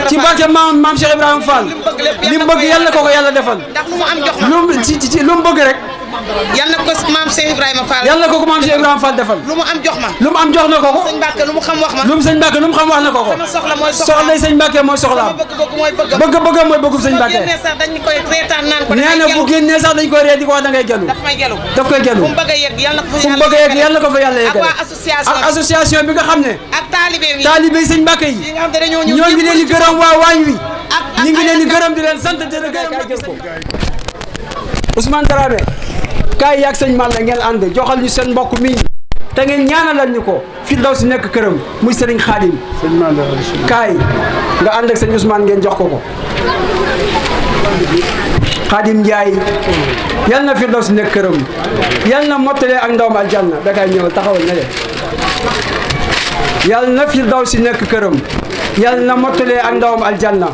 ci barke maam Cheikh Ibrahima Fall li mu bëgg yàlla ko yàlla defal lu mu bëgg rek
yal na ko maam Cheikh Ibrahima Fall
yal na ko maam Cheikh Ibrahima Fall defal
lu mu am jox ma
lu mu am jox na ko
sëñ Mbàkke lu mu xam wax ma
lu mu sëñ Mbàkke lu mu xam wax na ko soxla sëñ Mbàkke mooy soxlaam bëgg mooy bëggu sëñ Mbàkke nee na bu génnee sax dañ koy ree di ko wax da ngay gelu daf koy gelu fu mu bëgg a yegg yal na ko fa yàlla yeggal ak association bi nga xam ne
ak
taalibe yi sëñ Mbàkke yi ñoo ngi leen di gërëm waa waañ wi ñu ngi leen di gërëm di leen sant di leen gërëm ko Ousmane Dramé kaay yaag sëñ Malla ngeen ànd joxal ñu seen mbokk mi te ngeen ñaanalal ñu ko fi daw si nekk këram muy Serigne Khadim kaay nga ànd ak sëñ Ousmane ngeen jox ko Khadim Ndiaye yal na fi daw si nekk këram yal na mottalee ak ndawam aljanna da kay ñëw taxawal na leen yal na fi daw si nekk këram yal na mottalee ak ndawam aljanna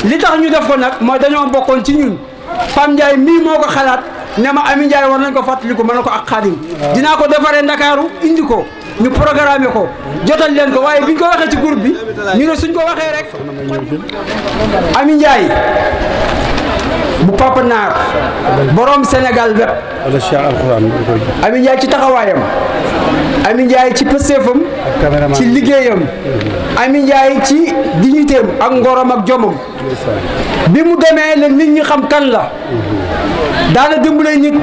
li tax ñu def ko nag mooy dañoo bokkoon ci ñun Pam Ndiaye mii moo ko xalaat ne ma Ami Ndiaye war nañ ko fàttaliku mën na ko ak Khadim dinaa ko defaree Ndakaaru indi ko ñu programmé ko jotal leen ko waaye biñ ko waxee ci groupe bi ñu ne suñ ko waxee rek Ami Ndiaye bu Papa Naar borom Sénégal web Ami Ndiaye ci taxawaayam Ami Ndiaye ci pëstéefam ci liggéeyam Ami Ndiaye ci dignitéem ak ngorom ak jomam bi mu demee la nit ñi xam kan la daana dimbale nit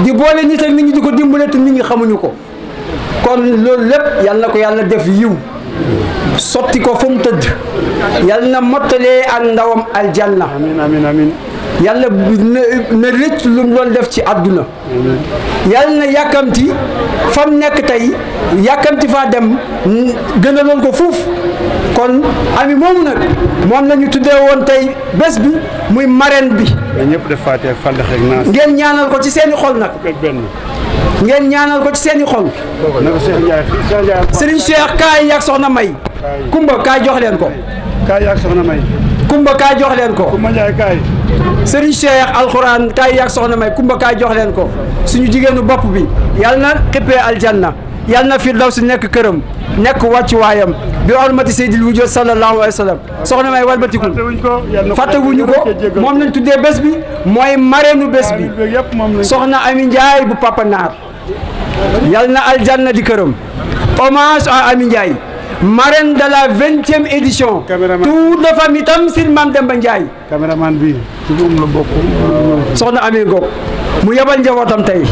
di boole nit ak nit ñi di ko dimbale te nit ñi xamuñu ko kon loolu lépp yal na ko yàlla def yiw sotti ko fu mu tëdd yal na mottalee ak ndawam aljanna amiin yàlla na rëcc lu mu doon def ci àdduna yàlla na yàkkamti fa mu nekk tey yàkkamti faa dem gënaloon ko fuuf kon Ami moomu nag moom la ñu tuddee woon tey bés bi muy marraine bi
ñëpp def Faatiha ak Falaq ak Naas
ngeen ñaanal ko ci seeni xol nag ngeen ñaanal ko ci seeni xol Serigne Cheikh kaay yaag soxna May Kumba kaay jox leen ko
kaay yaag soxna May
Kumba kaay jox leen ko
Kumba Njaay kaay
Serigne Cheikh alxuraan kaay yaag soxna May Kumba kaay jox leen ko suñu jigéenu bopp bi yàlla na xippee aljanna yàlla na Firdawsi nekk këram nekk wàccuwaayam bi hormati Seydil Wujud sallallahu alayhi wa sallam soxna May walbatikul fàttewuñu ko moom lañ tuddee bés bi mooy mareenu bés bi soxna Ami Ndiaye bu Papa Naar yàlla na aljanna di këram hommage à Ami Ndiaye marraine de la 20e édition tout de famille Tamsir Mame Demba Ndiaye
caméraman bi ci moom la bokk
soxna Ami Ngok mu yebal njabootam tey